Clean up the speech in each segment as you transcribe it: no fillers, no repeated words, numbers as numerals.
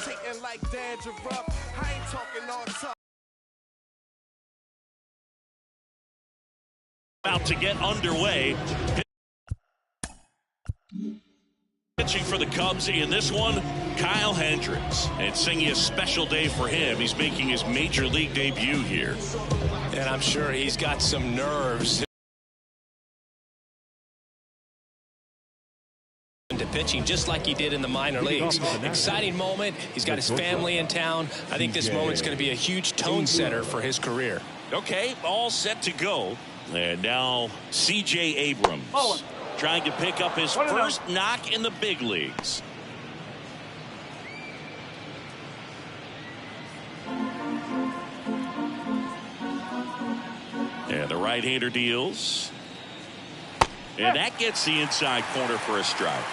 irritating like dandruff. I ain't talking all tough. About to get underway. Pitching for the Cubs in this one, Kyle Hendricks. And it's singing a special day for him. He's making his major league debut here. And I'm sure he's got some nerves into pitching just like he did in the minor leagues. Exciting moment. He's got his family in town. I think this moment's going to be a huge tone setter for his career. Okay, all set to go. And now C.J. Abrams trying to pick up his first knock in the big leagues. And the right-hander deals. And that gets the inside corner for a strike.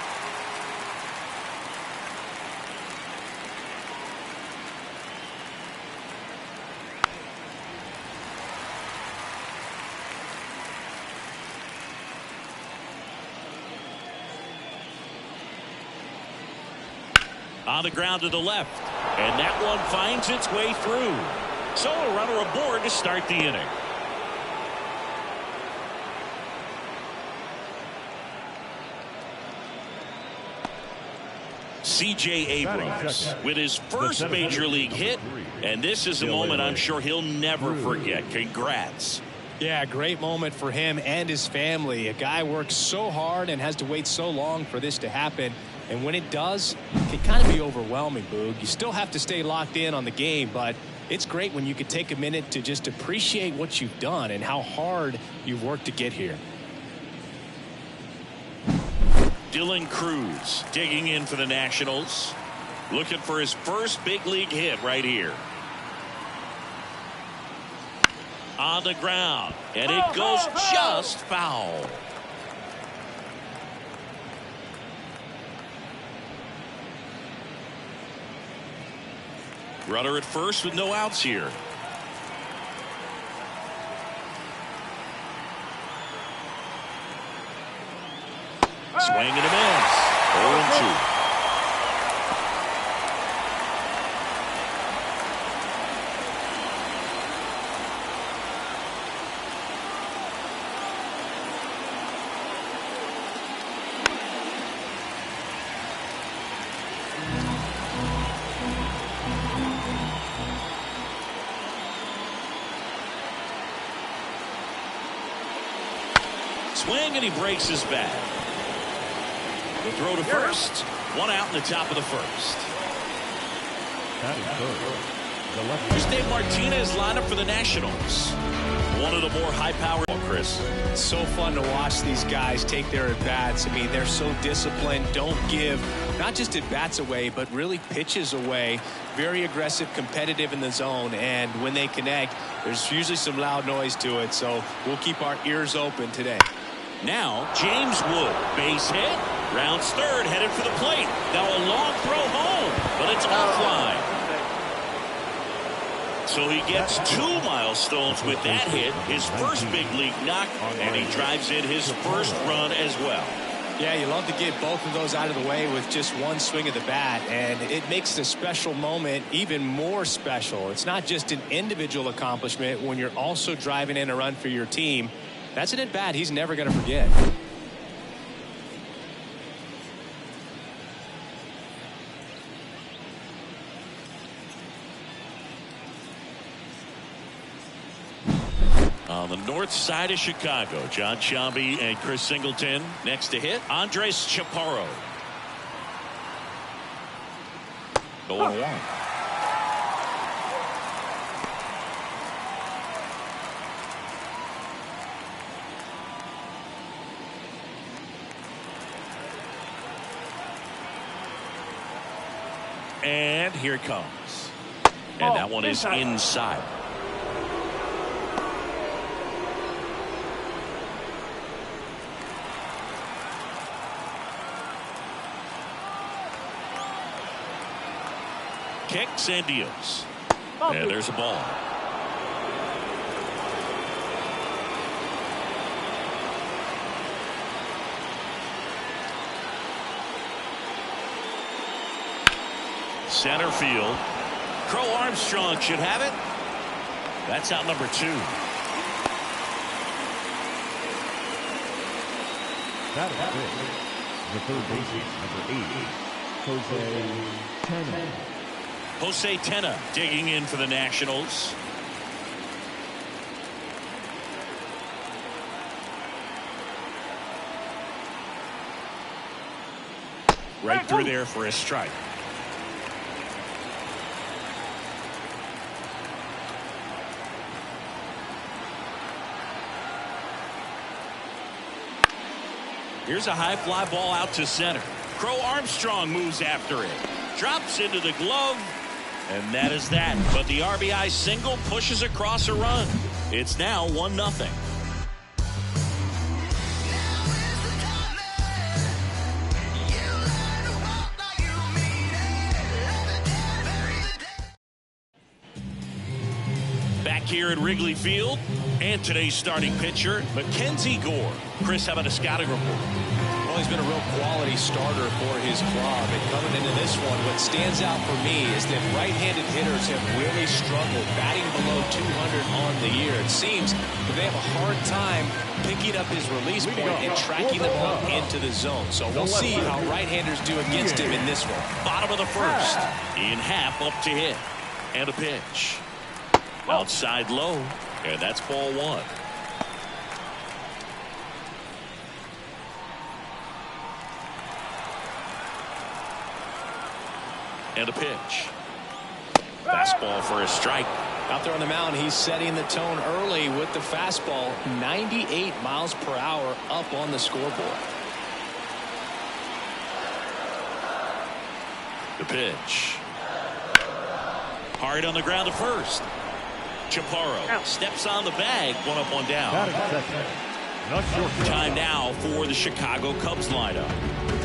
On the ground to the left. And that one finds its way through. So a runner aboard to start the inning. C.J. Abrams with his first major league hit. And this is a moment I'm sure he'll never forget. Congrats. Yeah, great moment for him and his family. A guy works so hard and has to wait so long for this to happen. And when it does, it can kind of be overwhelming, Boog. You still have to stay locked in on the game, but it's great when you could take a minute to just appreciate what you've done and how hard you've worked to get here. Dylan Cruz digging in for the Nationals. Looking for his first big league hit right here. On the ground. And it goes just foul. Runner at first with no outs here. Swing and a miss. 0-2. Swing and he breaks his bat. The throw to first. One out in the top of the first. Here's Dave Martinez lineup for the Nationals. One of the more high-powered. Chris. It's so fun to watch these guys take their at-bats. I mean, they're so disciplined. Don't give not just at-bats away, but really pitches away. Very aggressive, competitive in the zone. And when they connect, there's usually some loud noise to it. So we'll keep our ears open today. Now, James Wood, base hit. Rounds third, headed for the plate. Now a long throw home, but it's offline. So he gets 2 milestones with that hit, his first big league knock, and he drives in his first run as well. Yeah, you love to get both of those out of the way with just one swing of the bat, and it makes the special moment even more special. It's not just an individual accomplishment when you're also driving in a run for your team. That's an at-bat he's never going to forget. On the north side of Chicago, John Sciambi and Chris Singleton. Next to hit, Andres Chaparro. 0-1. And here it comes. And that one is inside. Kicks and deals. And there's a ball. Center field. Crow Armstrong should have it. That's out number 2. That is it. The third baseman, number 8, Jose Tena. Jose Tena digging in for the Nationals. Right through there for a strike. Here's a high fly ball out to center. Crow Armstrong moves after it. Drops into the glove. And that is that. But the RBI single pushes across a run. It's now 1-0. Back here at Wrigley Field, and today's starting pitcher, Mackenzie Gore. Chris, how about a scouting report? Well, he's been a real quality starter for his club. And coming into this one, what stands out for me is that right-handed hitters have really struggled, batting below 200 on the year. It seems that they have a hard time picking up his release point and tracking the ball into the zone. So we'll see how right-handers do against him in this one. Bottom of the first. In half up to hit. And a pitch. Outside low. And that's ball 1. And a pitch. Fastball for a strike. Out there on the mound, he's setting the tone early with the fastball. 98 miles per hour up on the scoreboard. The pitch. Hard on the ground to first. Chaparro steps on the bag. 1 up, 1 down. Time now for the Chicago Cubs lineup.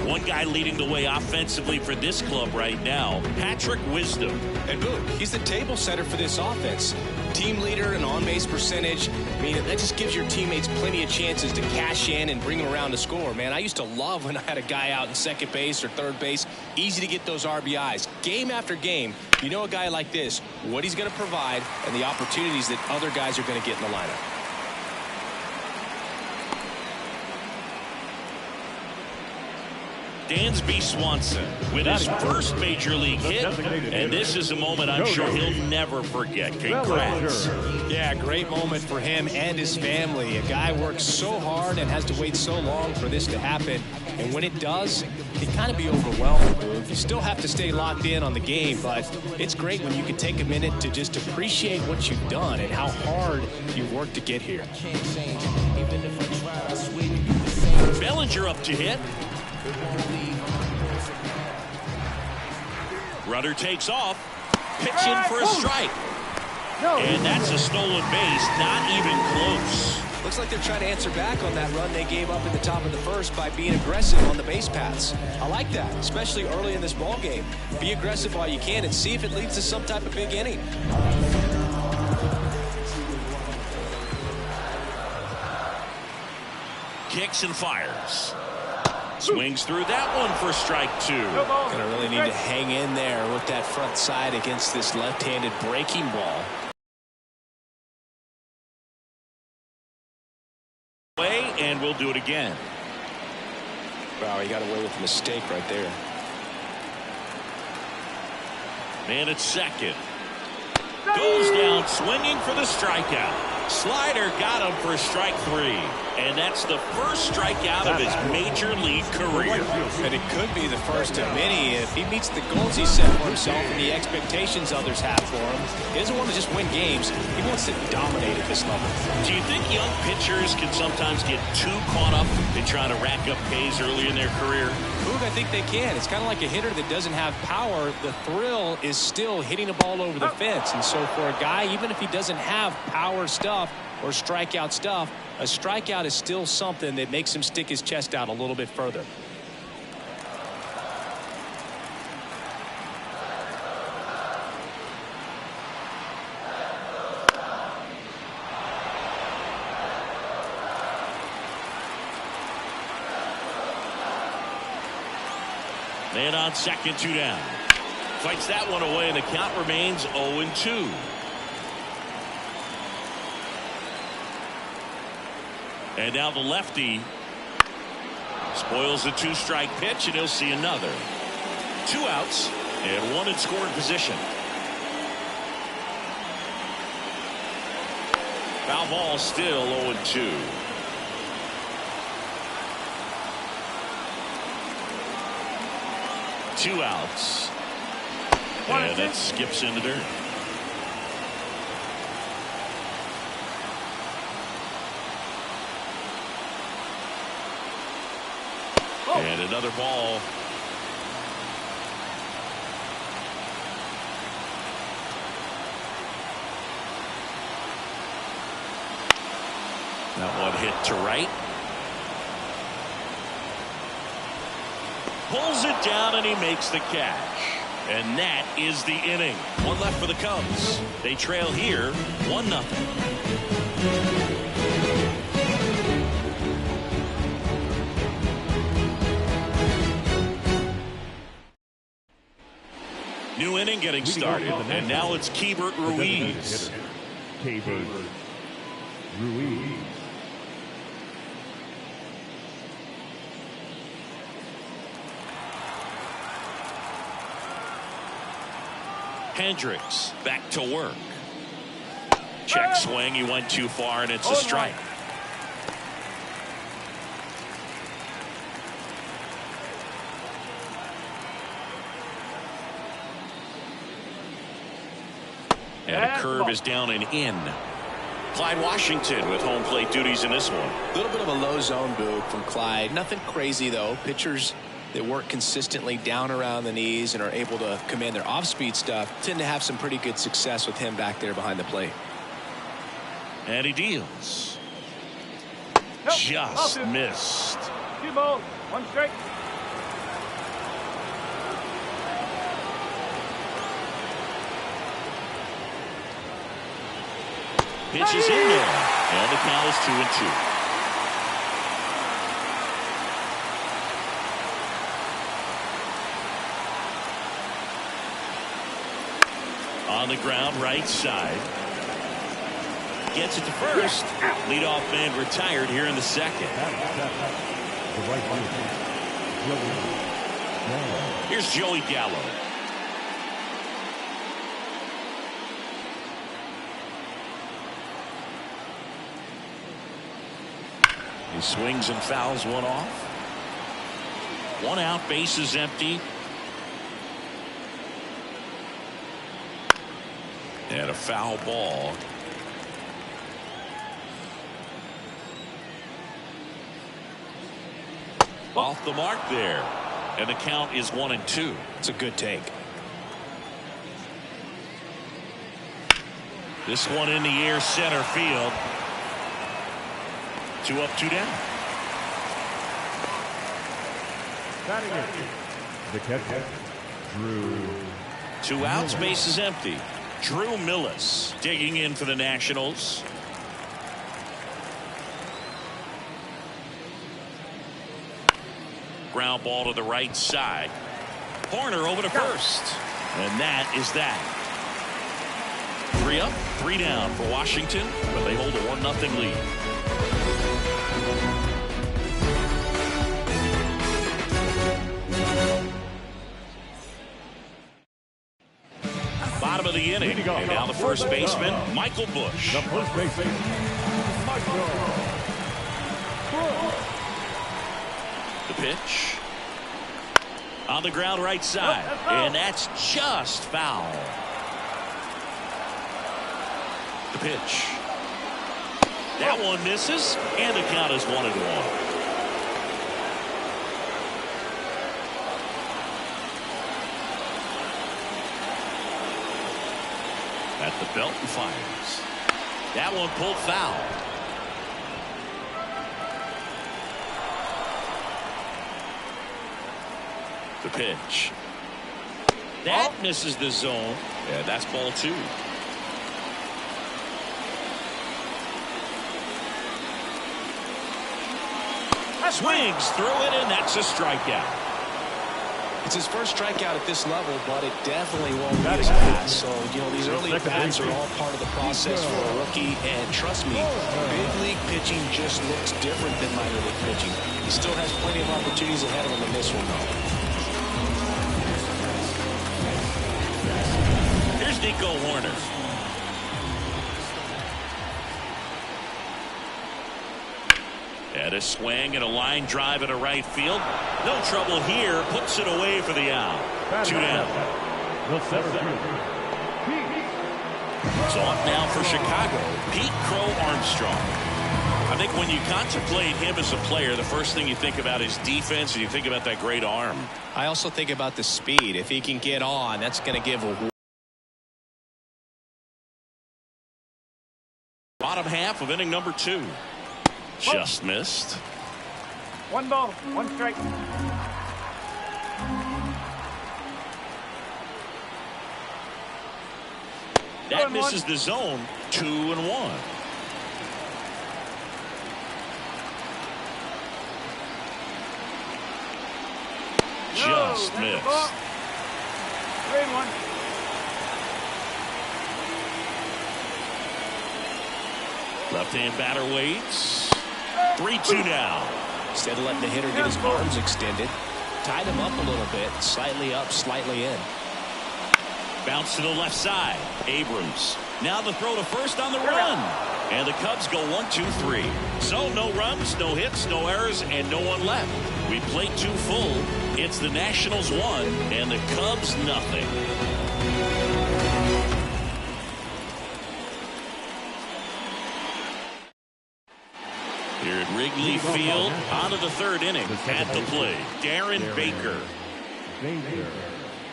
One guy leading the way offensively for this club right now, Patrick Wisdom. And boom, he's the table setter for this offense. Team leader and on-base percentage. I mean, that just gives your teammates plenty of chances to cash in and bring them around to score. Man, I used to love when I had a guy out in second base or third base. Easy to get those RBIs. Game after game, you know a guy like this, what he's going to provide and the opportunities that other guys are going to get in the lineup. Dansby Swanson with his first major league hit, and this is a moment I'm sure he'll never forget. Congrats. Yeah, great moment for him and his family. A guy works so hard and has to wait so long for this to happen, and when it does, it can kind of be overwhelming. You still have to stay locked in on the game, but it's great when you can take a minute to just appreciate what you've done and how hard you've worked to get here. Bellinger up to hit. Runner takes off, pitching for a strike. And that's a stolen base, not even close. Looks like they're trying to answer back on that run they gave up at the top of the first by being aggressive on the base paths. I like that, especially early in this ball game. Be aggressive while you can and see if it leads to some type of big inning. Kicks and fires. Swings through that one for strike 2. Gonna really need to hang in there with that front side against this left-handed breaking ball. And we'll do it again. Wow, he got away with a mistake right there. Man at second. Goes down swinging for the strikeout. Slider got him for strike 3. And that's the first strikeout of his major league career. And it could be the first of many if he meets the goals he set for himself and the expectations others have for him. He doesn't want to just win games. He wants to dominate at this level. Do you think young pitchers can sometimes get too caught up in trying to rack up Ks early in their career? Boog, I think they can. It's kind of like a hitter that doesn't have power. The thrill is still hitting a ball over the fence. And so for a guy, even if he doesn't have power stuff or strikeout stuff, a strikeout is still something that makes him stick his chest out a little bit further. Man on second, 2 down. Fights that one away, and the count remains 0-2. And now the lefty spoils the two-strike pitch, and he'll see another. 2 outs and 1 in scoring position. Foul ball, still 0-2. Two outs. And that skips into dirt. And another ball. That one hit to right. Pulls it down and he makes the catch. And that is the inning. 1 left for the Cubs. They trail here 1-0. New inning getting started, and now it's Keibert Ruiz. Keibert Ruiz. Hendricks back to work. Check swing. He went too far, and it's a strike. And a curve is down and in. Clyde Washington with home plate duties in this one. A little bit of a low zone, Boog, from Clyde. Nothing crazy, though. Pitchers that work consistently down around the knees and are able to command their off-speed stuff tend to have some pretty good success with him back there behind the plate. And he deals. Just missed. 2 balls, 1 strike. Pitch is in there. And the count is 2-2. On the ground, right side. Gets it to first. Leadoff man retired here in the second. Here's Joey Gallo. He swings and fouls one off. 1 out, base is empty. And a foul ball. Off the mark there. And the count is 1-2. It's a good take. This one in the air, center field. 2 up, 2 down. The catcher, Drew. 2 outs, base is empty. Drew Millis digging in for the Nationals. Ground ball to the right side. Horner over to first. And that is that. 3 up, 3 down for Washington, but they hold a 1-0 lead. Bottom of the inning, and now the first baseman, Michael Busch. The first baseman, Michael. The pitch. On the ground right side, and that's just foul. The pitch. That one misses, and the count is 1-1. At the belt and fires. That one pulled foul. The pitch. That misses the zone. Yeah, that's ball 2. Swings through it, and that's a strikeout. It's his first strikeout at this level, but it definitely won't be his last. So, these early at-bats are all part of the process for a rookie. And trust me, big league pitching just looks different than minor league pitching. He still has plenty of opportunities ahead of him in this one, though. Here's Nico Horner. And a swing and a line drive into right field. No trouble here. Puts it away for the out. 2 down. It's off now for Chicago. Pete Crow Armstrong. I think when you contemplate him as a player, the first thing you think about is defense, and you think about that great arm. I also think about the speed. If he can get on, that's going to give a bottom half of inning number 2. Just missed. 1 ball, 1 strike. That misses the zone. 2-1. Just missed. 3-1. Left-hand batter waits. 3-2 now. Instead of letting the hitter get his arms extended, tied him up a little bit, slightly up, slightly in. Bounce to the left side. Abrams. Now the throw to first on the run. And the Cubs go 1-2-3. So no runs, no hits, no errors, and no one left. We played 2 full. It's the Nationals 1 and the Cubs nothing. Here at Wrigley Field, on to the 3rd inning. At the plate, Darren Baker.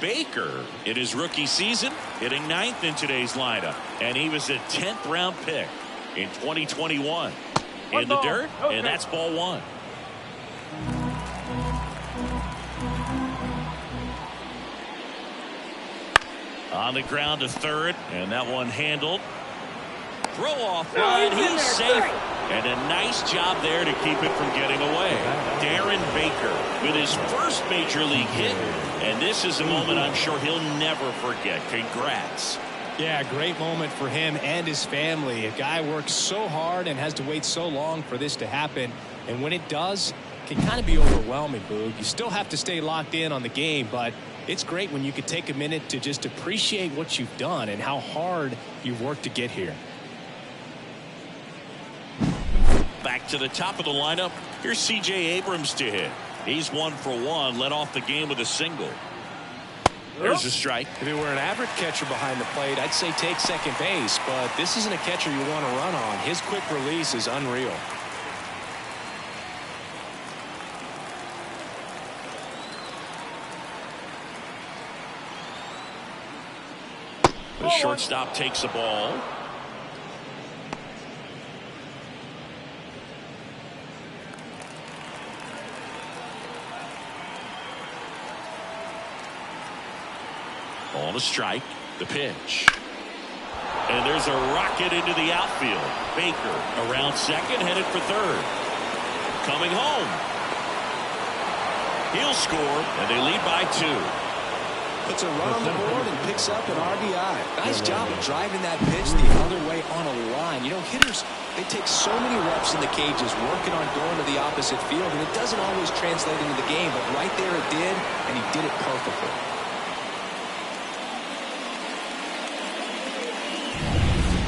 Baker, in his rookie season, hitting 9th in today's lineup. And he was a 10th round pick in 2021. In the dirt, and that's ball 1. On the ground to 3rd, and that one handled. Throw off line, he's safe. And a nice job there to keep it from getting away. Darren Baker with his first major league hit. And this is a moment I'm sure he'll never forget. Congrats. Yeah, great moment for him and his family. A guy works so hard and has to wait so long for this to happen. And when it does, it can kind of be overwhelming, Boog. You still have to stay locked in on the game, but it's great when you can take a minute to just appreciate what you've done and how hard you've worked to get here. Back to the top of the lineup. Here's C.J. Abrams to hit. He's 1 for 1. Led off the game with a single. There's a strike. If it were an average catcher behind the plate, I'd say take second base, but this isn't a catcher you want to run on. His quick release is unreal. The shortstop takes the ball. On a strike, the pitch. And there's a rocket into the outfield. Baker around second, headed for 3rd. Coming home. He'll score, and they lead by 2. Puts a run on the board and picks up an RBI. Nice job of driving that pitch the other way on a line. You know, hitters, they take so many reps in the cages working on going to the opposite field, and it doesn't always translate into the game, but right there it did, and he did it perfectly.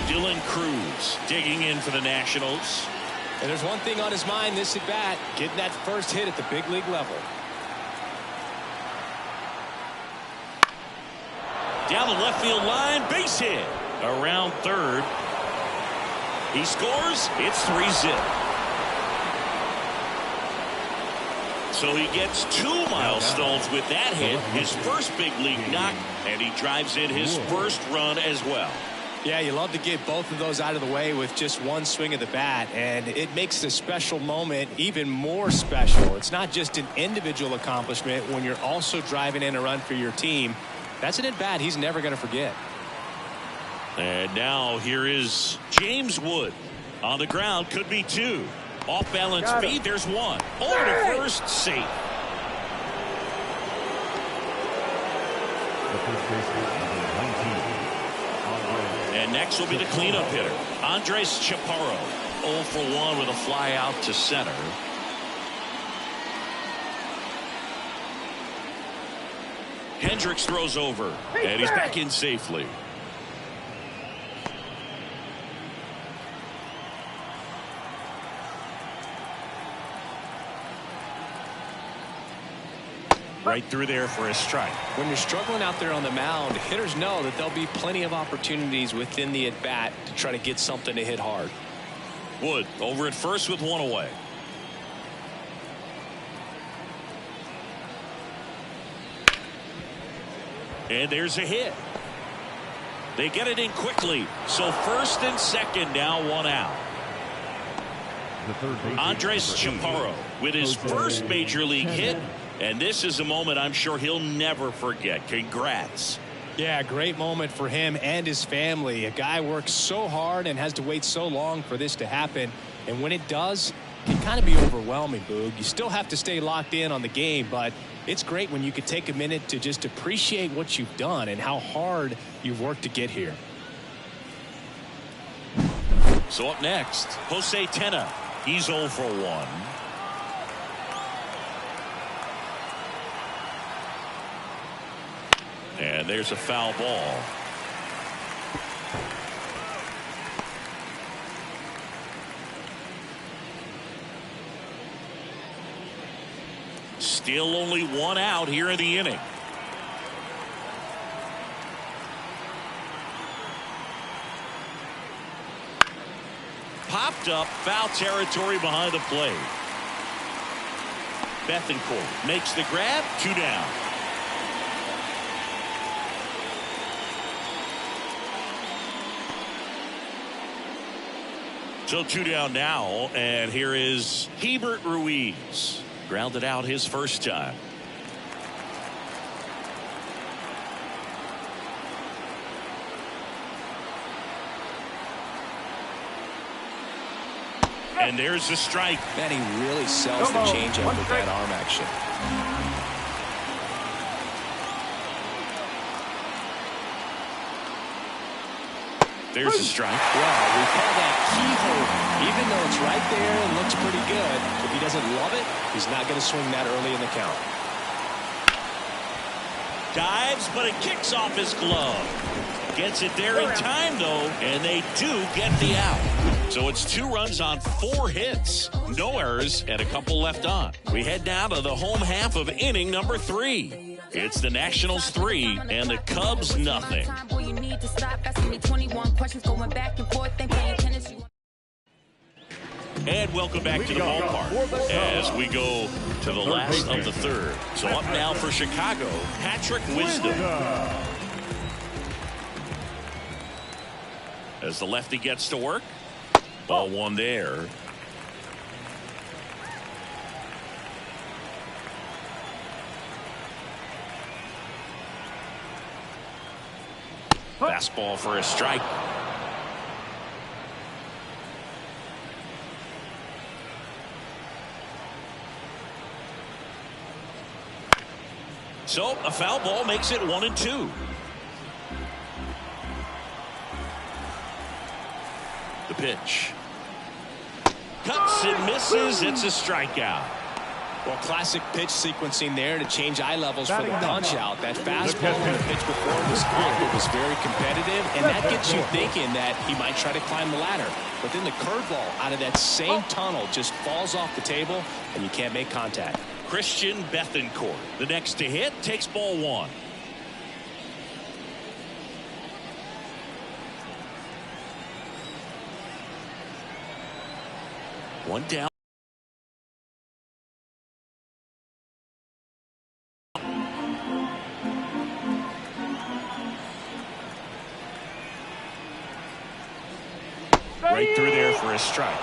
Dylan Cruz digging in for the Nationals. And there's one thing on his mind this at bat, getting that first hit at the big league level. Down the left field line, base hit. Around 3rd. He scores. It's 3-zip. So he gets 2 milestones with that hit. His first big league knock, and he drives in his first run as well. Yeah, you love to get both of those out of the way with just one swing of the bat, and it makes the special moment even more special. It's not just an individual accomplishment when you're also driving in a run for your team. That's an at-bat he's never going to forget. And now here is James Wood. On the ground, could be 2. Off balance feed, there's 1. Over to first, safe. The first baseman, number 19. And next will be the cleanup hitter, Andres Chaparro. 0 for 1 with a fly out to center. Hendricks throws over, and he's back in safely. Right through there for a strike. When you're struggling out there on the mound, hitters know that there'll be plenty of opportunities within the at-bat to try to get something to hit hard. Wood over at first with one away. And there's a hit. They get it in quickly. So first and second, now one out. The third baseman, Andres number 8. Chaparro with his first major league hit. And this is a moment I'm sure he'll never forget. Congrats. Yeah, great moment for him and his family. A guy works so hard and has to wait so long for this to happen. And when it does, it can kind of be overwhelming, Boog. You still have to stay locked in on the game, but it's great when you could take a minute to just appreciate what you've done and how hard you've worked to get here. So up next, Jose Tena. He's 0 for 1. And there's a foul ball. Still only one out here in the inning. Popped up, foul territory behind the plate. Bethancourt makes the grab, 2 down. So 2 down now, and here is Hebert Ruiz. Grounded out his first time. And there's the strike. Man, he really sells the changeup with that arm action. There's the strike. Well, we call that keyhole. Even though it's right there and looks pretty good, if he doesn't love it, he's not going to swing that early in the count. Dives, but it kicks off his glove. Gets it there in time, though, and they do get the out. So it's 2 runs on 4 hits. No errors and a couple left on. We head down to the home half of inning number 3. It's the Nationals 3 and the Cubs nothing. And welcome back to the ballpark as we go to the last of the third. So up now for Chicago, Patrick Wisdom. As the lefty gets to work. Ball 1 there. Fastball for a strike. So a foul ball makes it 1-2. The pitch. Cuts and misses. It's a strikeout. Well, classic pitch sequencing there to change eye levels for the punch out. That fastball on the pitch before was up. It was very competitive, and that gets you thinking that he might try to climb the ladder. But then the curveball out of that same tunnel just falls off the table, and you can't make contact. Christian Bethancourt, the next to hit, takes ball 1. One down. Right through there for a strike.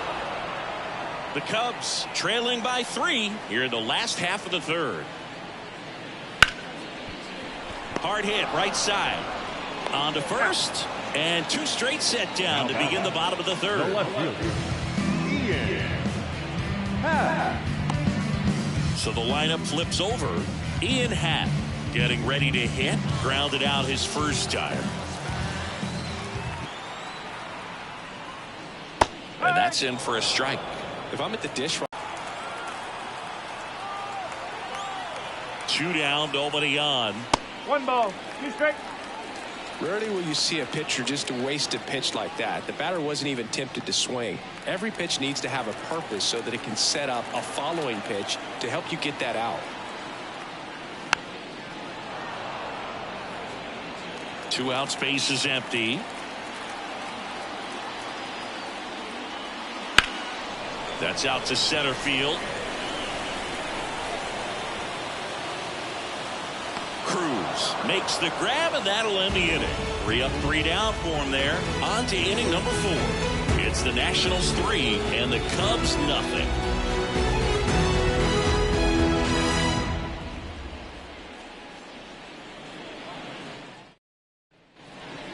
The Cubs trailing by 3 here in the last half of the third. Hard hit right side. On to first. And 2 straight set down to begin the bottom of the third. The left fielder, Ian Happ. So the lineup flips over. Ian Happ Getting ready to hit. Grounded out his first time. And that's in for a strike. If I'm at the dish, 2 down, nobody on. 1 ball, 2 strikes. rarely will you see a pitcher just waste a pitch like that. The batter wasn't even tempted to swing. Every pitch needs to have a purpose so that it can set up a following pitch to help you get that out. 2 out, space is empty. That's out to center field. Cruz makes the grab, and that'll end the inning. 3 up, 3 down for him there. On to inning number 4. It's the Nationals 3 and the Cubs nothing.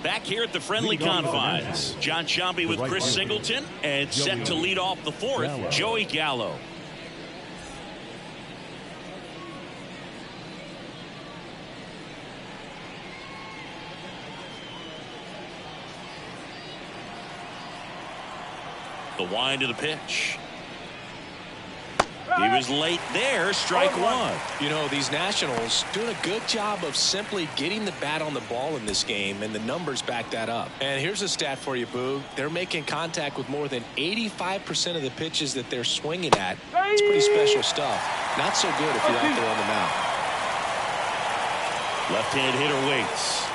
Back here at the friendly confines, John Sciambi with Chris Singleton, and set to lead off the 4th, Joey Gallo. The wind of the pitch. He was late there. Strike 1. You know, these Nationals doing a good job of simply getting the bat on the ball in this game, and the numbers back that up. And here's a stat for you, Boog. They're making contact with more than 85% of the pitches that they're swinging at. It's pretty special stuff. Not so good if you're out there on the mound. Left-hand hitter waits.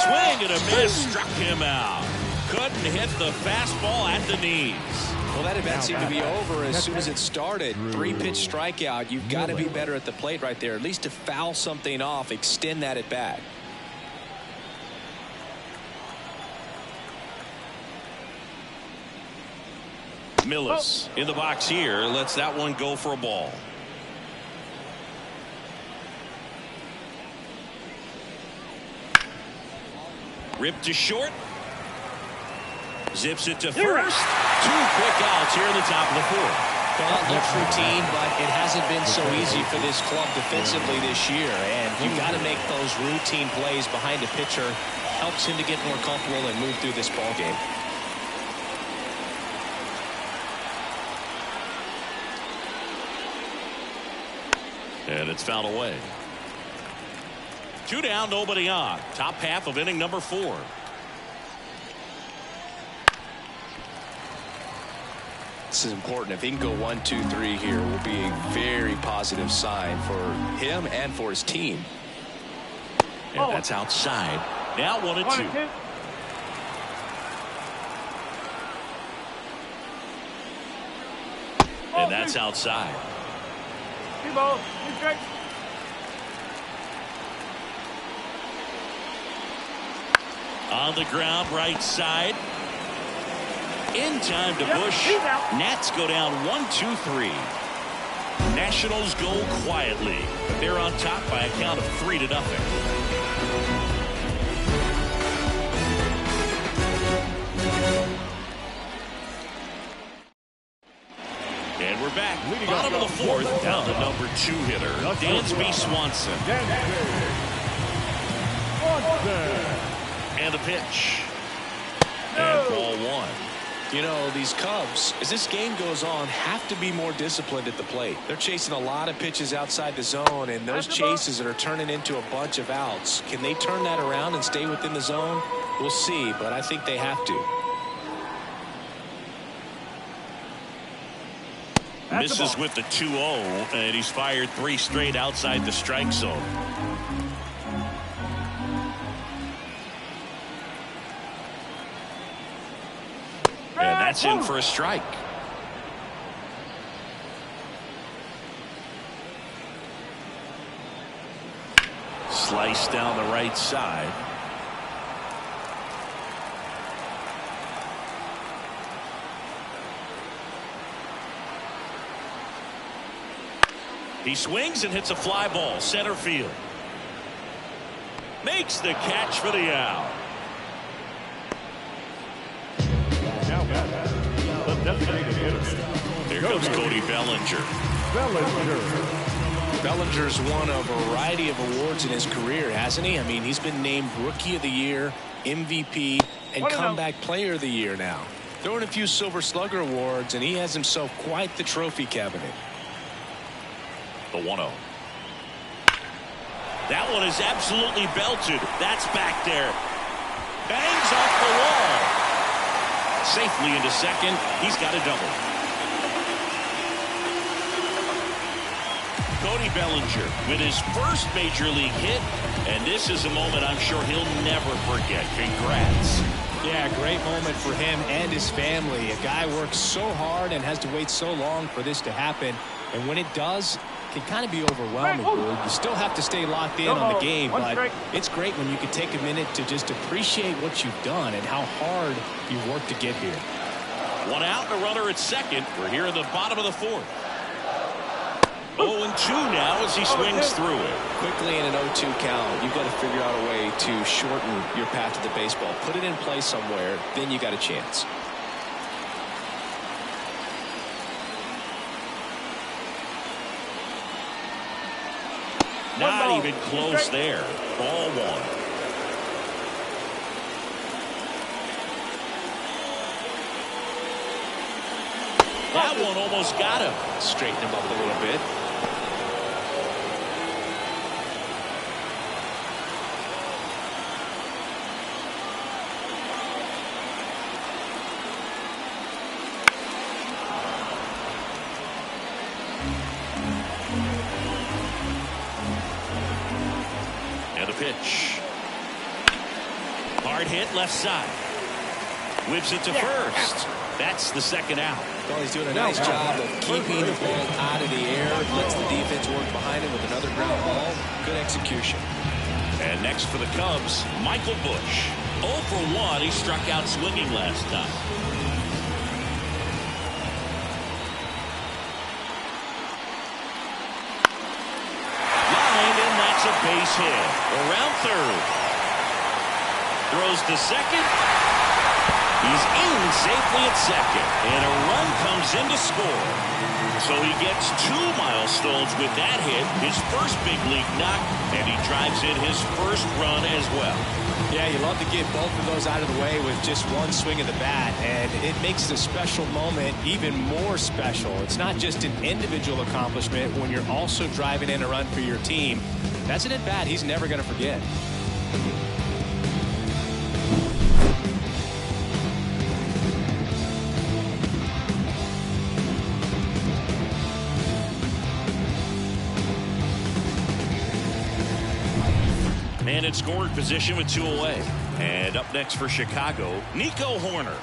Swing and a miss. Struck him out. Couldn't hit the fastball at the knees. Well, that at bat seemed to be over as soon as it started. 3-pitch strikeout. You've got to be better at the plate right there, at least to foul something off, extend that at bat. Millis in the box here lets that one go for a ball. Ripped to short. Zips it to first. 2 quick outs here in the top of the 4th. Well, it looks routine, but it hasn't been so easy for this club defensively this year. And you've got to make those routine plays behind a pitcher. Helps him to get more comfortable and move through this ball game. And it's fouled away. 2 down, nobody on. Top half of inning number 4. This is important. If he can go 1, 2, 3 here, will be a very positive sign for him and for his team. And that's outside. Now 1-2. And that's outside. 2 balls, 2 strikes. On the ground, right side. In time to Bush. Nats go down 1-2-3. Nationals go quietly, but they're on top by a count of 3-0. And we're back. Bottom of the 4th, down to number 2 hitter, Dansby Swanson. And the pitch. And ball 1. You know, these Cubs, as this game goes on, have to be more disciplined at the plate. They're chasing a lot of pitches outside the zone, and those chases that are turning into a bunch of outs. Can they turn that around and stay within the zone? We'll see, but I think they have to. Misses with the 2-0, and he's fired 3 straight outside the strike zone. And that's in for a strike. Slice down the right side. He swings and hits a fly ball center field. Makes the catch for the out. Here comes Cody Bellinger. Bellinger's won a variety of awards in his career, hasn't he? I mean, he's been named Rookie of the Year, MVP, and Comeback Player of the Year now. Throwing a few Silver Slugger awards, and he has himself quite the trophy cabinet. The 1-0. That one is absolutely belted. That's back there. Bangs off the wall. Safely into second. He's got a double. Cody Bellinger with his first major league hit, and this is a moment I'm sure he'll never forget. Congrats. Yeah, great moment for him and his family. A guy works so hard and has to wait so long for this to happen, and when it does, it can kind of be overwhelming. You still have to stay locked in on the game, but it's great when you can take a minute to just appreciate what you've done and how hard you've worked to get here. One out and a runner at second. We're here in the bottom of the fourth. 0-2 now as he swings through it. Quickly in an 0-2 count, you've got to figure out a way to shorten your path to the baseball. Put it in play somewhere, then you got a chance. Not even close there. Ball one. That one almost got him. Straighten him up a little bit. And a pitch. Hard hit left side. Whips it to first. That's the second out. Well, he's doing a nice job of keeping the ball out of the air. Lets the defense work behind him with another ground ball. Good execution. And next for the Cubs, Michael Busch. 0 for 1. He struck out swinging last time. Line, and that's a base hit. Around third. Throws to second. He's in safely at second, and a run comes in to score. So he gets 2 milestones with that hit, his first big league knock, and he drives in his first run as well. Yeah, you love to get both of those out of the way with just one swing of the bat, and it makes the special moment even more special. It's not just an individual accomplishment when you're also driving in a run for your team. That's an at-bat he's never going to forget. Man in scoring position with 2 away. And up next for Chicago, Nico Hoerner.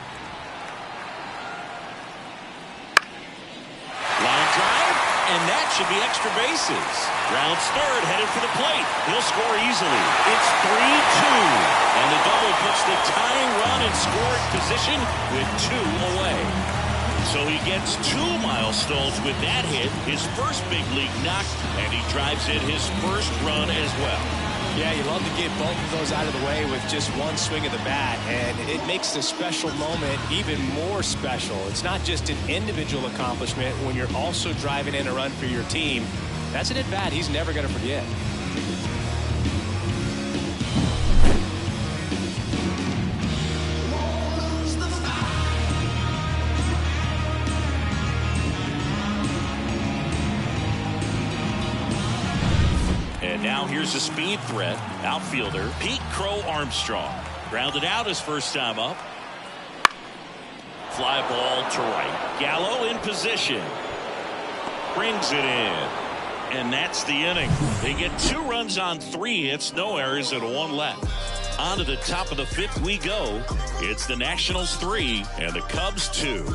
Line drive, and that should be extra bases. Rounds third, headed for the plate. He'll score easily. It's 3-2. And the double puts the tying run in scoring position with 2 away. So he gets 2 milestones with that hit, his first big league knock, and he drives in his first run as well. Yeah, you love to get both of those out of the way with just one swing of the bat, and it makes the special moment even more special. It's not just an individual accomplishment when you're also driving in a run for your team. That's an at-bat he's never going to forget. Now here's a speed threat. Outfielder Pete Crow Armstrong. Grounded out his first time up. Fly ball to right. Gallo in position. Brings it in. And that's the inning. They get 2 runs on 3 hits, no errors, and 1 left. On to the top of the 5th we go. It's the Nationals 3 and the Cubs 2.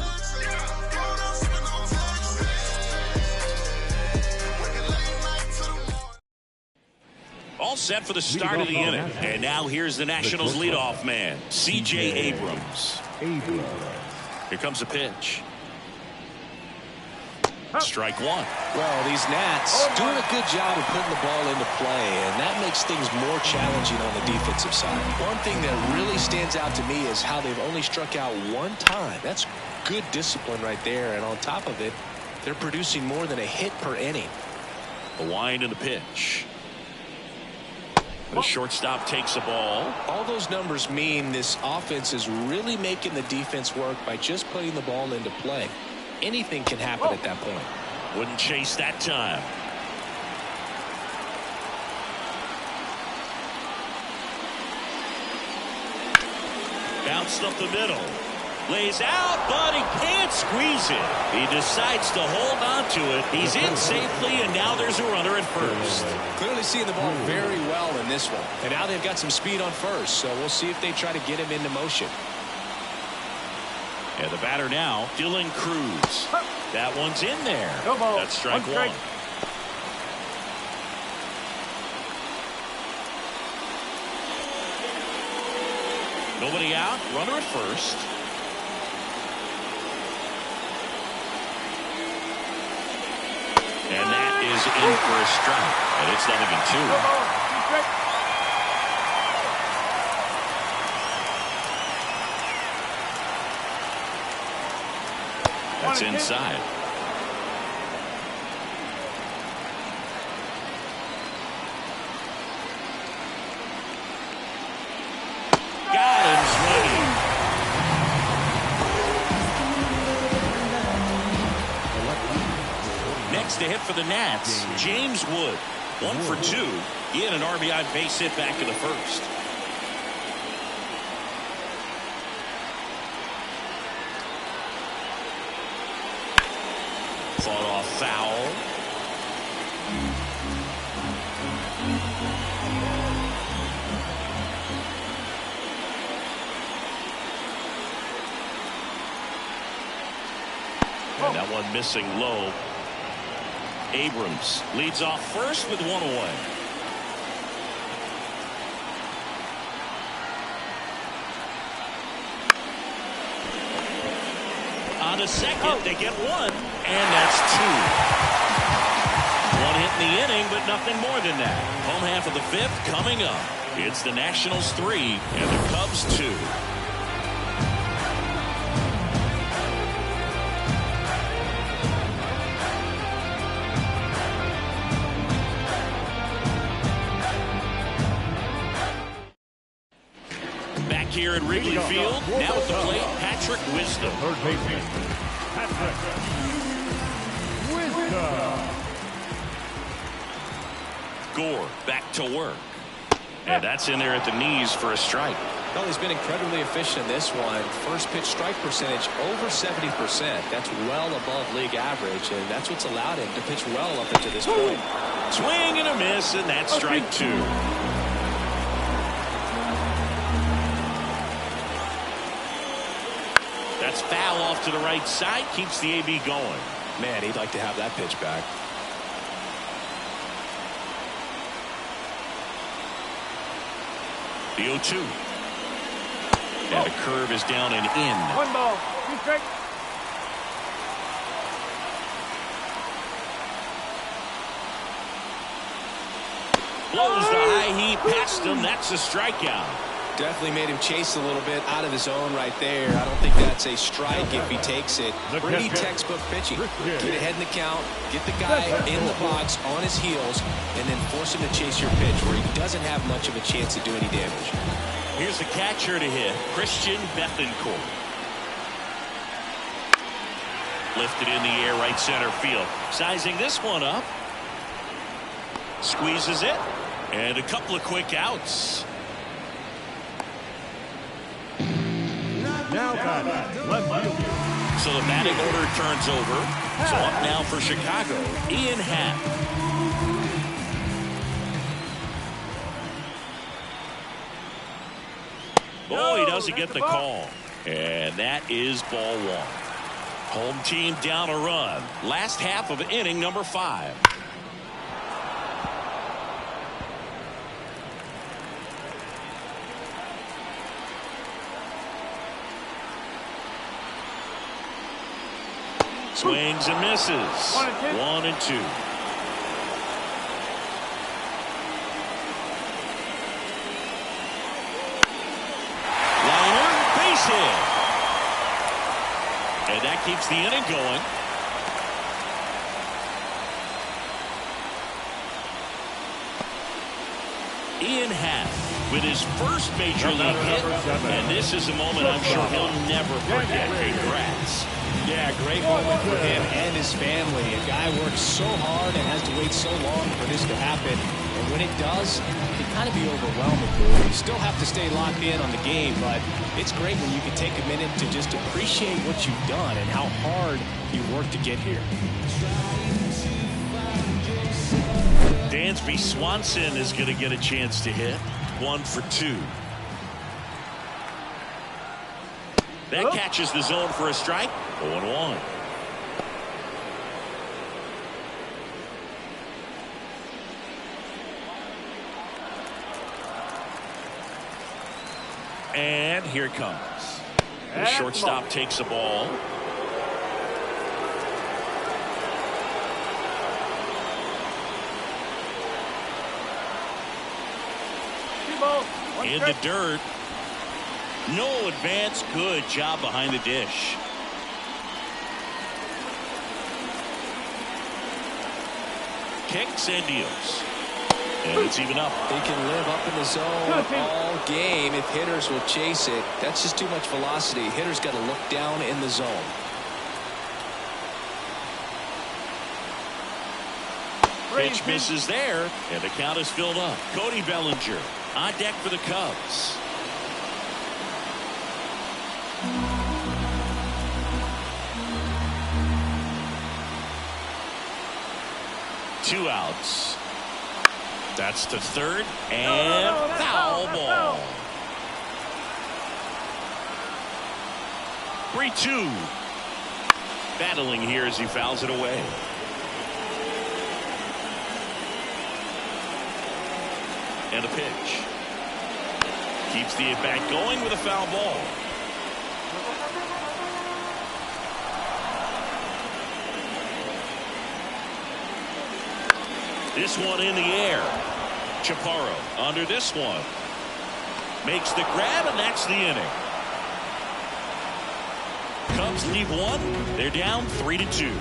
All set for the start of the inning. And now here's the Nationals leadoff man, C.J. Abrams. Here comes a pitch. Strike 1. Well, these Nats doing a good job of putting the ball into play, and that makes things more challenging on the defensive side. One thing that really stands out to me is how they've only struck out 1 time. That's good discipline right there, and on top of it, they're producing more than a hit per inning. The wind and the pitch. The shortstop takes the ball. All those numbers mean this offense is really making the defense work by just putting the ball into play. Anything can happen at that point. Wouldn't chase that time. Bounced up the middle. Lays out, but he can't squeeze it. He decides to hold on to it. He's in safely, and now there's a runner at first. Clearly seeing the ball very well in this one. And now they've got some speed on first, so we'll see if they try to get him into motion. And the batter now, Dylan Cruz. That one's in there. No ball. That's strike one. Nobody out, runner at first. And that is in for a strike. And it's 0-2. That's inside. Got him swinging. Next to hit for the Nats, James Wood. 1 for 2. He had an RBI base hit back in the first. Fought off foul. And that one missing low. Abrams leads off first with one away. On a second, they get one, and that's 2. One hit in the inning, but nothing more than that. Home half of the 5th coming up. It's the Nationals 3 and the Cubs 2. Here at Wrigley Field, now at the plate, Patrick Wisdom. Third baseman, Patrick Wisdom. Gore back to work. And that's in there at the knees for a strike. Well, he's been incredibly efficient in this one. First pitch strike percentage over 70%. That's well above league average, and that's what's allowed him to pitch well up until this point. Swing and a miss, and that's strike 2. That's foul off to the right side. Keeps the AB going. Man, he'd like to have that pitch back. The 0-2. And the curve is down and in. 1 ball. 2 strikes. Blows the high heat past him. That's a strikeout. Definitely made him chase a little bit out of his zone right there. I don't think that's a strike if he takes it. Pretty textbook pitching. Get ahead in the count, get the guy in the box on his heels, and then force him to chase your pitch where he doesn't have much of a chance to do any damage. Here's the catcher to hit, Christian Bethancourt. Lifted in the air, right center field. Sizing this one up. Squeezes it. And a couple of quick outs. Now batting, left field. So the batting order turns over. So up now for Chicago, Ian Happ. Oh, he doesn't get the call. And that is ball 1. Home team down a run. Last half of inning number 5. Swings and misses. 1 and 2. Liner, base hit. And that keeps the inning going. in half with his first major league hit. And this is a moment I'm sure he'll never forget. Congrats. Yeah, great moment for him and his family. A guy works so hard and has to wait so long for this to happen. And when it does, it can kind of be overwhelming. You still have to stay locked in on the game, but it's great when you can take a minute to just appreciate what you've done and how hard you worked to get here. Dansby Swanson is going to get a chance to hit. 1 for 2. That catches the zone for a strike. 0-1. And here it comes. The shortstop takes the ball. In the dirt. No advance. Good job behind the dish. Kicks and deals. And it's even up. They can live up in the zone all game if hitters will chase it. That's just too much velocity. Hitters got to look down in the zone. Pitch misses there, and the count is filled up. Cody Bellinger on deck for the Cubs. Two outs. That's to third, and foul ball. 3-2. Battling here as he fouls it away. And a pitch. Keeps the at-bat going with a foul ball. This one in the air. Chaparro under this one. Makes the grab, and that's the inning. Cubs leave one. They're down 3-2.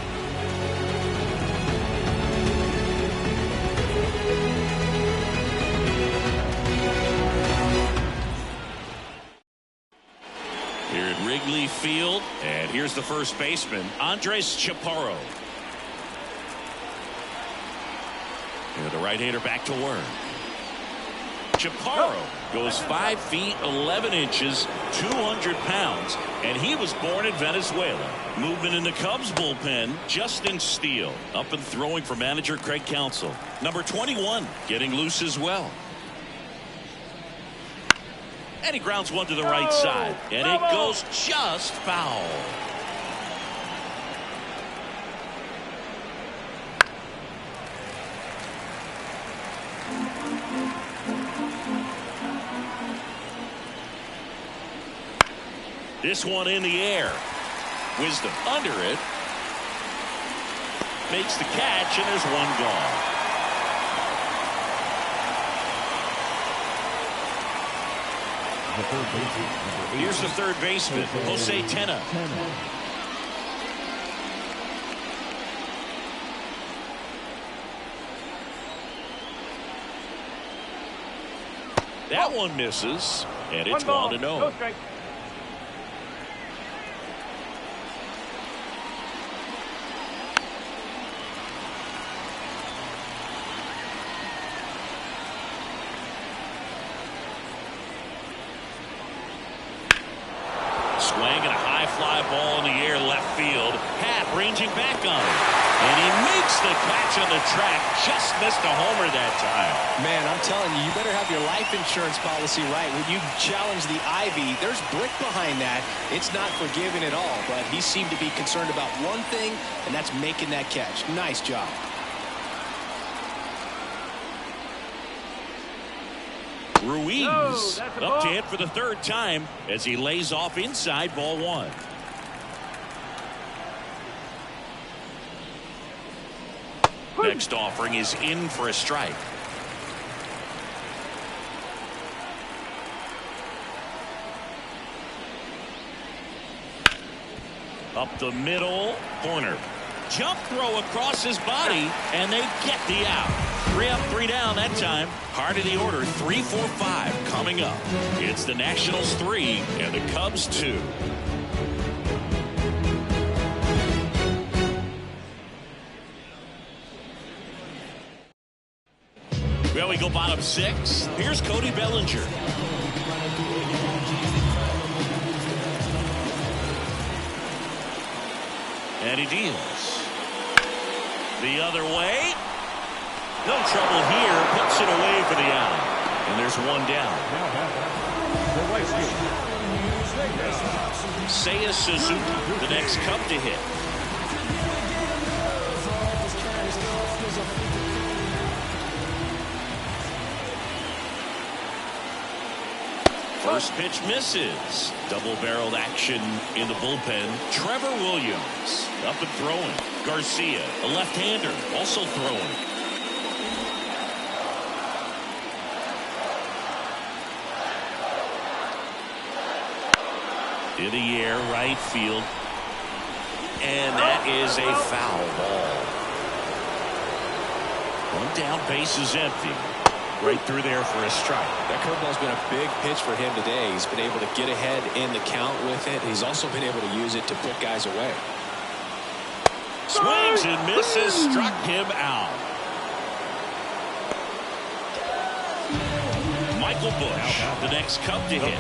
Here at Wrigley Field, and here's the first baseman, Andres Chaparro. And the right-hander back to work. Chaparro goes 5 feet 11 inches, 200 pounds, and he was born in Venezuela. Movement in the Cubs bullpen, Justin Steele up and throwing for manager Craig Counsell. Number 21 getting loose as well. And he grounds one to the right side, and it goes just foul. This one in the air. Wisdom under it. Makes the catch, and there's one gone. Here's the third baseman, Jose Tena. That one misses, and it's 1-0. No strike. Swinging a high fly ball in the air left field. Happ ranging back on it. And he makes the catch on the track. Just missed a homer that time. Man, I'm telling you, you better have your life insurance policy right. When you challenge the Ivy, there's brick behind that. It's not forgiven at all, but he seemed to be concerned about one thing, and that's making that catch. Nice job. Ruiz up to hit for the third time as he lays off inside ball one. Next offering is in for a strike. Up the middle, corner. Jump throw across his body, and they get the out. 3 up, 3 down that time. Heart of the order, 3, 4, 5 coming up. It's the Nationals 3 and the Cubs 2. Well, we go bottom 6. Here's Cody Bellinger. And he deals. The other way. No trouble here. Puts it away for the out. And there's one down. Seiya Suzuki, the next Cub to hit. First pitch misses. Double-barreled action in the bullpen. Trevor Williams up and throwing. Garcia, a left-hander, also throwing. In the air, right field. And that is a foul ball. One down, base is empty. Right through there for a strike. That curveball's been a big pitch for him today. He's been able to get ahead in the count with it. He's also been able to use it to put guys away. Swings and misses, struck him out. Michael Busch, the next Cub to hit.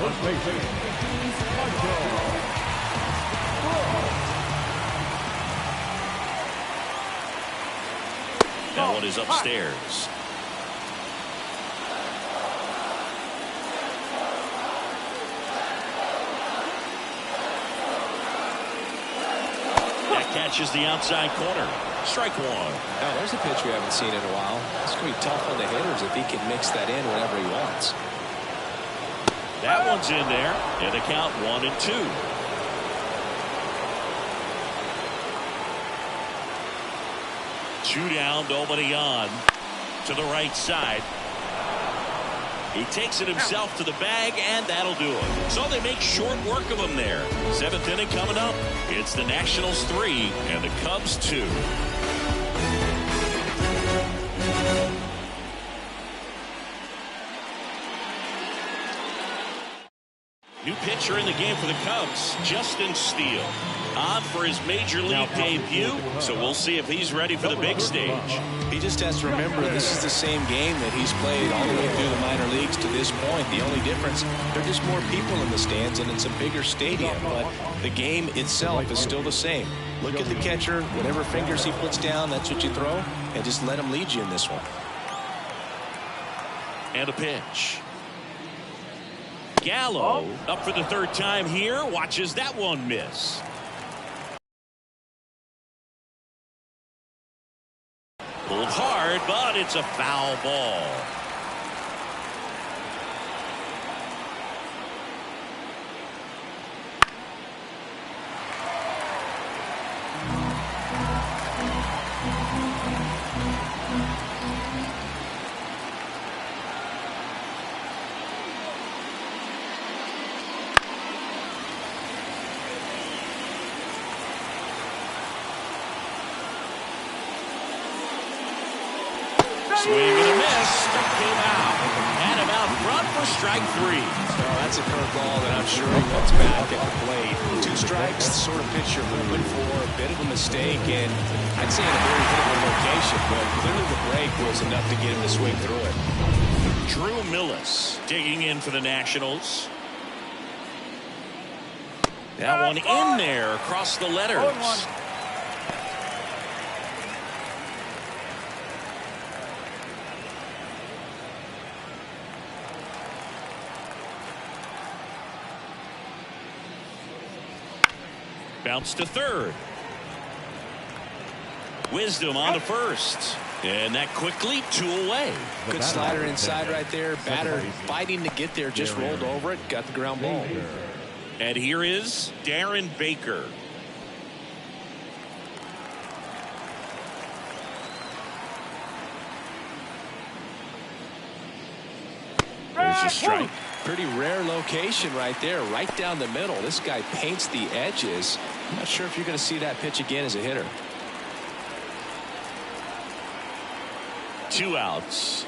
That one is upstairs. Catches the outside corner. Strike one. Now there's a pitch we haven't seen in a while. It's going to be tough on the hitters if he can mix that in whenever he wants. That one's in there. And the count 1-2. 2 down, nobody on. To the right side. He takes it himself to the bag, and that'll do it. So they make short work of him there. 7th inning coming up. It's the Nationals 3 and the Cubs 2. New pitcher in the game for the Cubs, Justin Steele. On for his major league debut, so we'll see if he's ready for the big stage. He just has to remember this is the same game that he's played all the way through the minor leagues to this point. The only difference, there are just more people in the stands and it's a bigger stadium, but the game itself is still the same. Look at the catcher, whatever fingers he puts down, that's what you throw, and just let him lead you in this one. And a pitch. Gallo up for the 3rd time here, watches that one miss. Pulled hard, but it's a foul ball. Swing and a miss. Struck him out. Had him out front for strike 3. Oh, that's a curveball that I'm sure he wants back at the plate. 2 strikes, the sort of pitch you're hoping for. A bit of a mistake, and I'd say in a very hittable location, but clearly the break was enough to get him to swing through it. Drew Millis digging in for the Nationals. That one in there across the letters. Bounce to 3rd. Wisdom on to 1st. And that quickly 2 away. Good slider inside right there. Batter fighting to get there. Just rolled over it. Got the ground ball. And here is Darren Baker. There's a strike. Pretty rare location right there, right down the middle. This guy paints the edges. I'm not sure if you're going to see that pitch again as a hitter. 2 outs.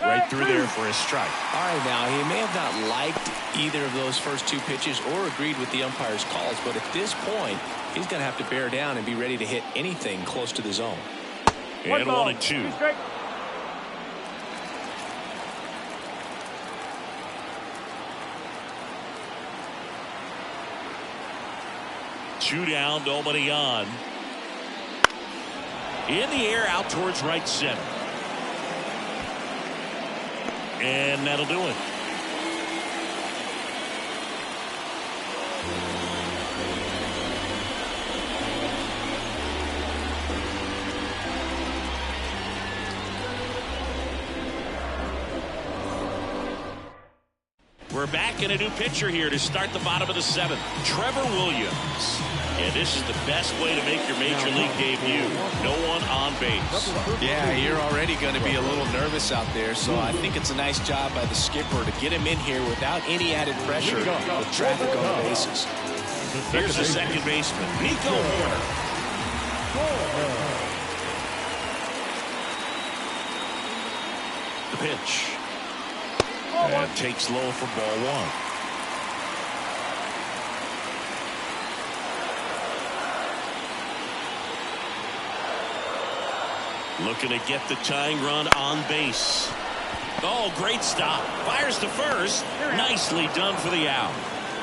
Right through there for a strike. All right, now he may have not liked either of those first 2 pitches or agreed with the umpire's calls, but at this point, he's going to have to bear down and be ready to hit anything close to the zone. And 1-2. Two down, nobody on. In the air, out towards right center. And that'll do it. We're back in a new pitcher here to start the bottom of the 7th. Trevor Williams. And this is the best way to make your major league debut. No one on base. Yeah, you're already going to be a little nervous out there, so I think it's a nice job by the skipper to get him in here without any added pressure with traffic on the bases. Here's the second baseman, Nico Warner. The pitch. And takes low for ball 1. Looking to get the tying run on base. Oh, great stop. Fires to first. Nicely done for the out.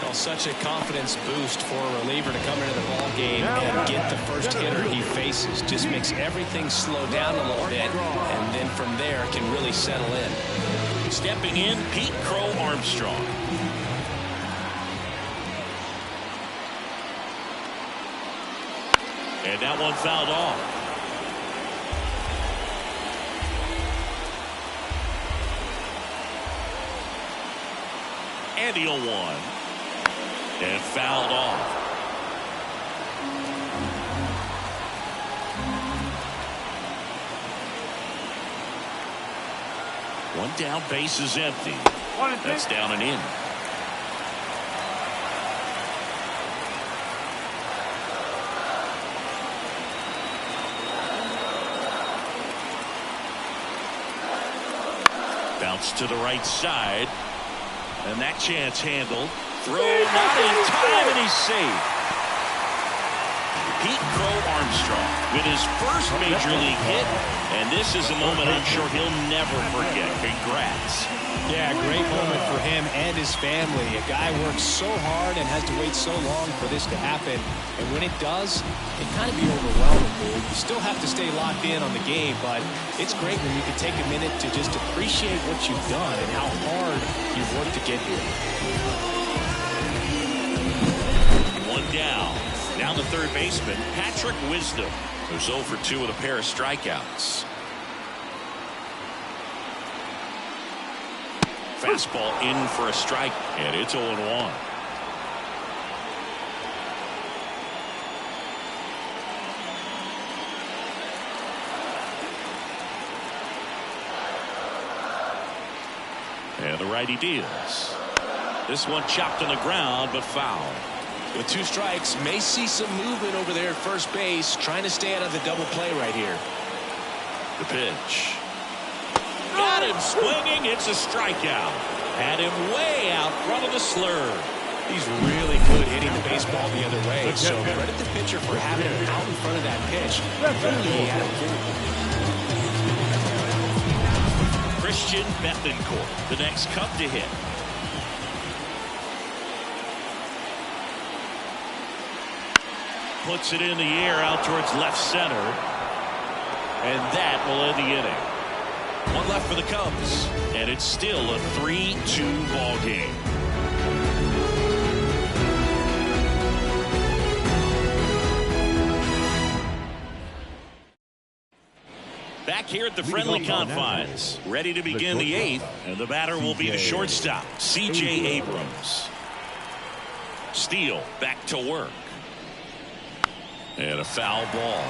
Well, such a confidence boost for a reliever to come into the ball game and get the first hitter he faces. Just makes everything slow down a little bit, and then from there can really settle in. Stepping in, Pete Crow Armstrong. And that one fouled off. And the 0-1. And fouled off. One down, base is empty. That's down and in. Bounce to the right side. And that chance handled. Throw not in time, and he's safe. Pete Crow Armstrong with his first major league hit, and this is a moment I'm sure he'll never forget. Congrats. Yeah, great moment for him and his family. A guy works so hard and has to wait so long for this to happen. And when it does, it kind of be overwhelming, dude. You still have to stay locked in on the game, but it's great when you can take a minute to just appreciate what you've done and how hard you've worked to get here. One down. Now the third baseman, Patrick Wisdom, who's 0 for 2 with a pair of strikeouts. Fastball in for a strike, and it's 0-1. And the righty deals. This one chopped on the ground, but foul. With 2 strikes, may see some movement over there at first base, trying to stay out of the double play right here. The pitch. Got him swinging. It's a strikeout. Had him way out front of the slur. He's really good hitting the baseball the other way, so credit the pitcher for having him out in front of that pitch. Clearly he had him fooled. Christian Bethencourt, the next Cub to hit. Puts it in the air out towards left center. And that will end the inning. One left for the Cubs. And it's still a 3-2 ball game. Back here at the friendly confines. Ready to begin the 8th. And the batter will be the shortstop, C.J. Abrams. Steele back to work. And a foul ball.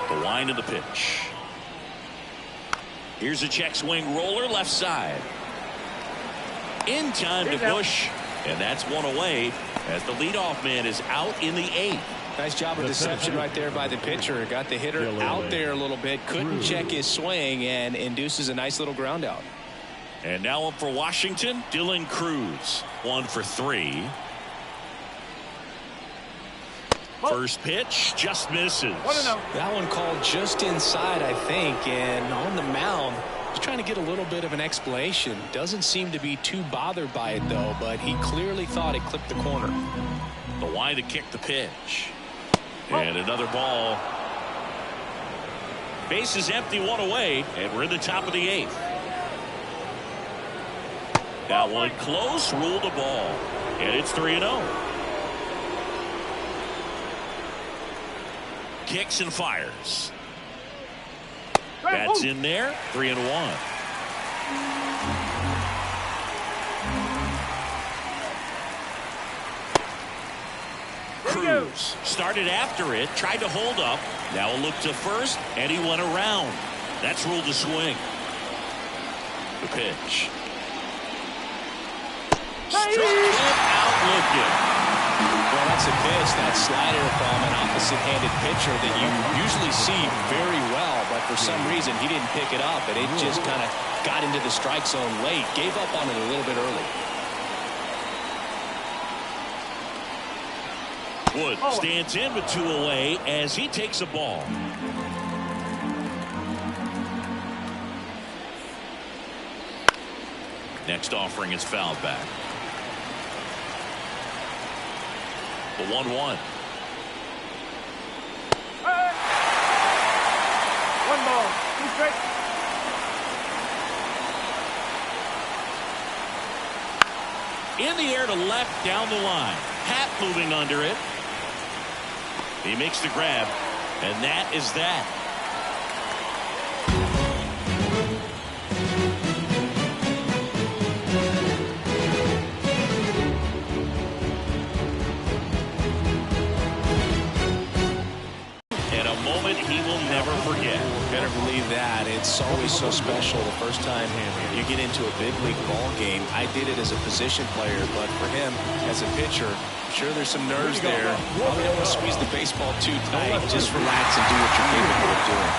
The wind of the pitch. Here's a check swing roller left side. In time to push. And that's one away as the leadoff man is out in the 8th. Nice job of deception right there by the pitcher. Got the hitter out there a little bit. Couldn't check his swing and induces a nice little ground out. And now up for Washington, Dylan Cruz. 1 for 3. First pitch just misses. That one called just inside, I think, and on the mound, he's trying to get a little bit of an explanation. Doesn't seem to be too bothered by it, though, but he clearly thought it clipped the corner. The wide to kick the pitch. And another ball. Base is empty, 1 away, and we're in the top of the 8th. That one close, ruled a ball, and it's 3-0. Kicks and fires. That's in there. 3-1. Cruz started after it, tried to hold up. Now a look to first, and he went around. That's ruled a swing. The pitch. Struck him out looking. Well, that's a pitch, that slider from an opposite-handed pitcher that you usually see very well, but for some reason he didn't pick it up, and it just kind of got into the strike zone late. Gave up on it a little bit early. Wood stands in with 2 away as he takes a ball. Next offering is fouled back. The 1-1. One ball. 2 strikes. In the air to left, down the line. Hat moving under it. He makes the grab, and that is that. And a moment he will never forget. Better believe that. It's always so special the first time you get into a big league ball game. I did it as a position player, but for him as a pitcher, sure there's some nerves there. Probably don't want to squeeze the baseball too tight. Just relax and do what you're capable of doing.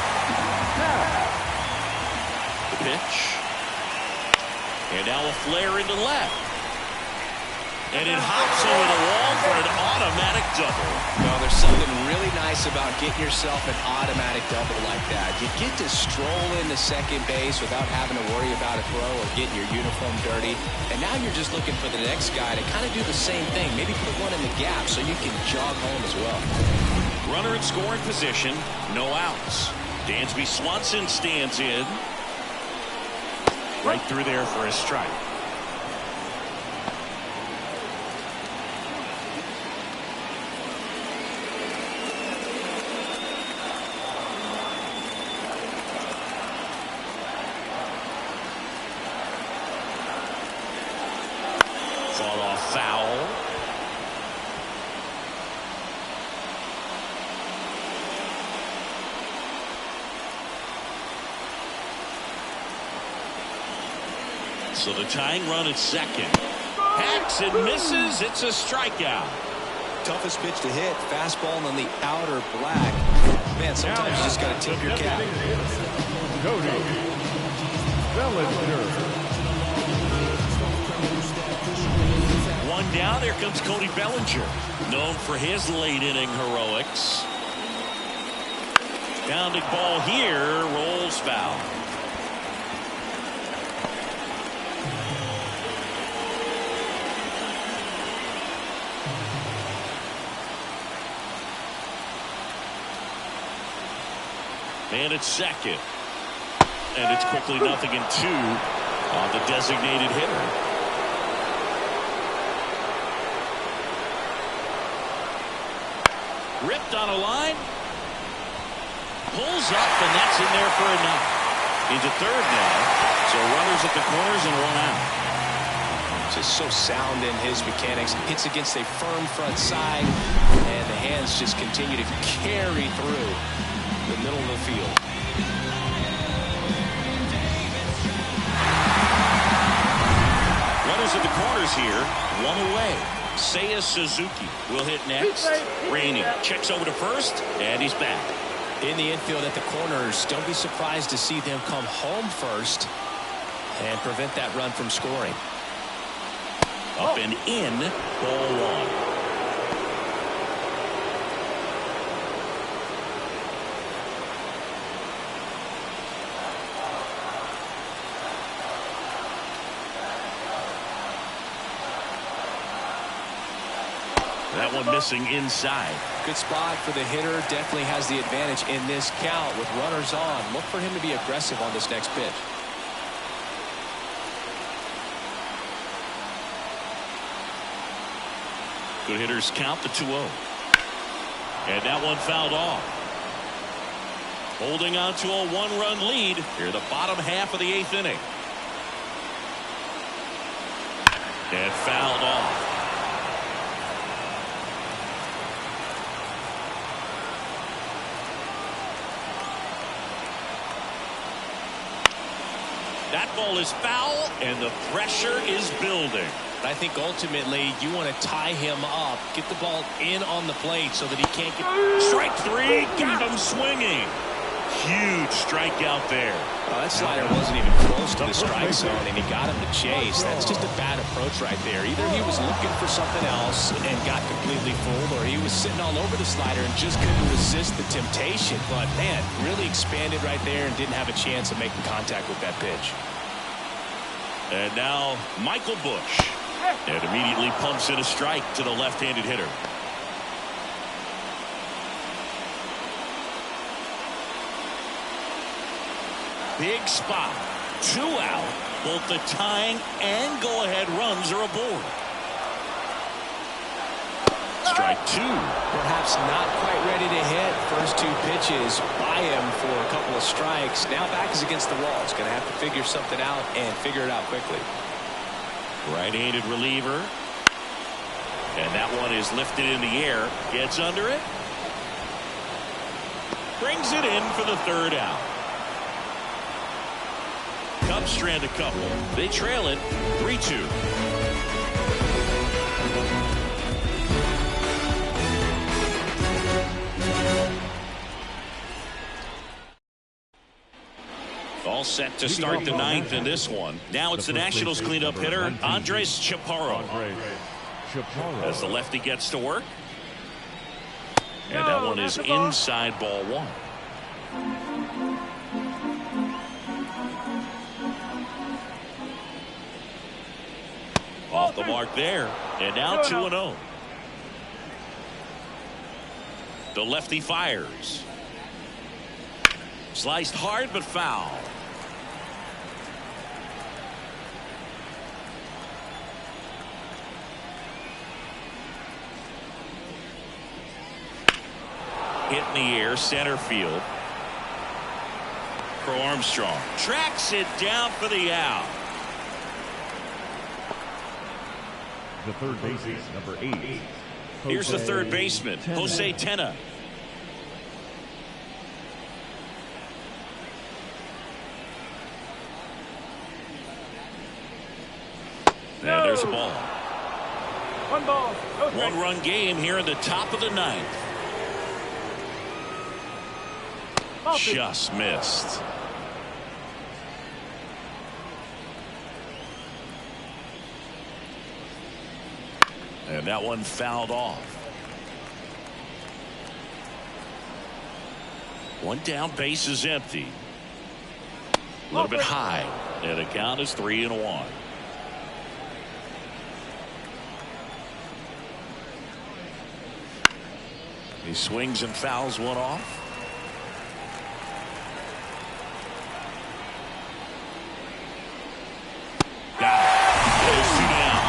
The pitch. And now a flare into left. And it hops over the wall for an automatic double. Well, there's something really nice about getting yourself an automatic double like that. You get to stroll into second base without having to worry about a throw or getting your uniform dirty. And now you're just looking for the next guy to kind of do the same thing. Maybe put one in the gap so you can jog home as well. Runner in scoring position, no outs. Dansby Swanson stands in. Right through there for a strike. Foul. So the tying run at second. Hacks and misses. It's a strikeout. Toughest pitch to hit. Fastball on the outer black. Man, sometimes you just got to tip your cap. Cody Bellinger. One down. Here comes Cody Bellinger, known for his late inning heroics. Pounding ball here, rolls foul. Man at second, and it's quickly 0-2 on the designated hitter. Ripped on a line. Pulls up, and that's in there for a knock. Into third now. So runners at the corners and 1 out. Just so sound in his mechanics. Hits against a firm front side, and the hands just continue to carry through the middle of the field. Runners at the corners here, 1 away. Seiya Suzuki will hit next. Rainey checks over to first, and he's back. In the infield at the corners, don't be surprised to see them come home first and prevent that run from scoring. Up and in, ball one. That one missing inside. Good spot for the hitter. Definitely has the advantage in this count with runners on. Look for him to be aggressive on this next pitch. Good hitters count the 2-0. And that one fouled off. Holding on to a one-run lead here the bottom half of the 8th inning. And fouled off. That ball is foul, and the pressure is building. I think ultimately you want to tie him up, get the ball in on the plate so that he can't get... Strike three, got him swinging. Huge strikeout there. That slider wasn't even close to the strike zone, and he got him to chase. That's just a bad approach right there. Either he was looking for something else and got completely fooled, or he was sitting all over the slider and just couldn't resist the temptation. But, man, really expanded right there and didn't have a chance of making contact with that pitch. And now Michael Bush. And immediately pumps in a strike to the left-handed hitter. Big spot. 2 out. Both the tying and go-ahead runs are aboard. Strike 2. Perhaps not quite ready to hit. First 2 pitches by him for a couple of strikes. Now back is against the wall. He's going to have to figure something out and figure it out quickly. Right-handed reliever. And that one is lifted in the air. Gets under it. Brings it in for the 3rd out. Cubs strand a couple. They trail it 3-2. All set to start the 9th in this one. Now it's the Nationals cleanup hitter, Andres Chaparro. As the lefty gets to work. And that one is inside ball 1. Off the mark there. And now 2-0. The lefty fires. Sliced hard but foul. Hit in the air, center field. For Armstrong. Tracks it down for the out. The third baseman, number 8. Here's the third baseman, Jose Tena. And there's a ball. 1 ball. No strike. 1-run game here in the top of the 9th. Just missed. And that one fouled off. 1 down, base is empty. A little bit high. And the count is 3-1. He swings and fouls one off. Got it. There's 2 down.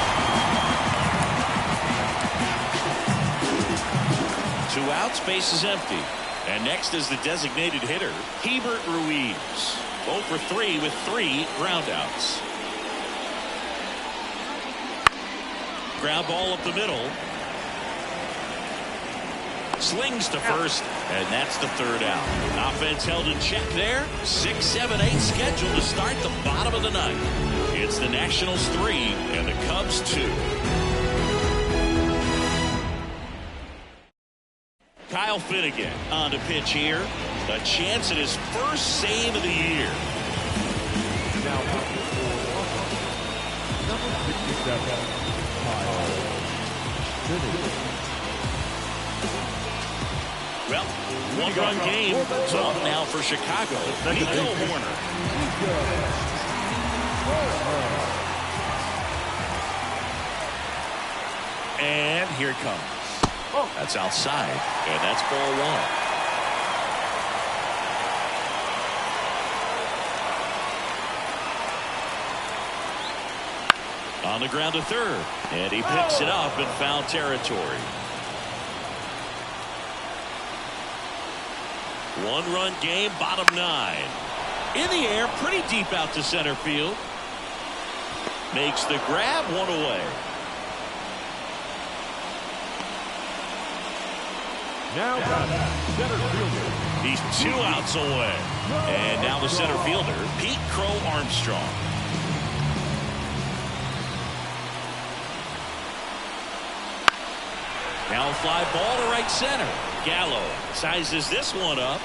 2 outs, base is empty. And next is the designated hitter, Hebert Ruiz. 0 for 3 with 3 groundouts. Ground ball up the middle. Slings to first, and that's the 3rd out. Offense held in check there. 6, 7, 8 scheduled to start the bottom of the 9th. It's the Nationals 3 and the Cubs 2. Kyle Finnegan on to pitch here. A chance at his first save of the year. Now number 67, Kyle Finnegan. Well, one-run game. It's on now for Chicago. Nico Horner. And here it comes. That's outside, and that's ball one. On the ground to third, and he picks it up in foul territory. One-run game, bottom 9. In the air, pretty deep out to center field. Makes the grab, one away. Now center fielder. He's 2 outs away. And now the center fielder, Pete Crow Armstrong. Now a fly ball to right center. Gallo sizes this one up.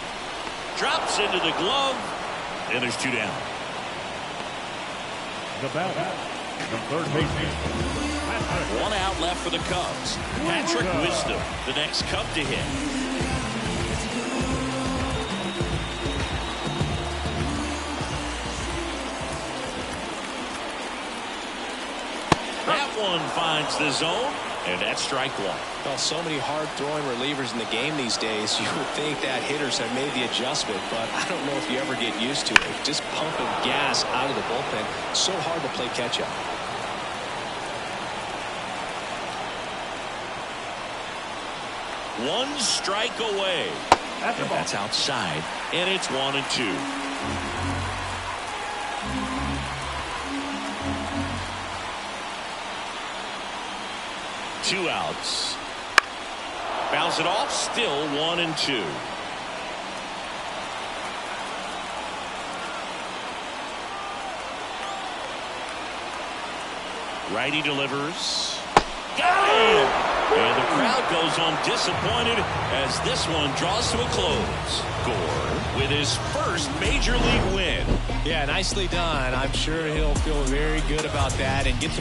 Drops into the glove. And there's 2 down. The batter, the third baseman. 1 out left for the Cubs. Patrick Wisdom, the next Cub to hit. That one finds the zone, and that's strike 1. Well, so many hard-throwing relievers in the game these days, you would think that hitters have made the adjustment, but I don't know if you ever get used to it. Just pumping gas out of the bullpen, so hard to play catch-up. One strike away. That's outside, and it's 1-2. Two outs. Bounce it off, still 1-2. Righty delivers. Got him! And the crowd goes home disappointed as this one draws to a close. Gore with his first major league win. Yeah, nicely done. I'm sure he'll feel very good about that and get the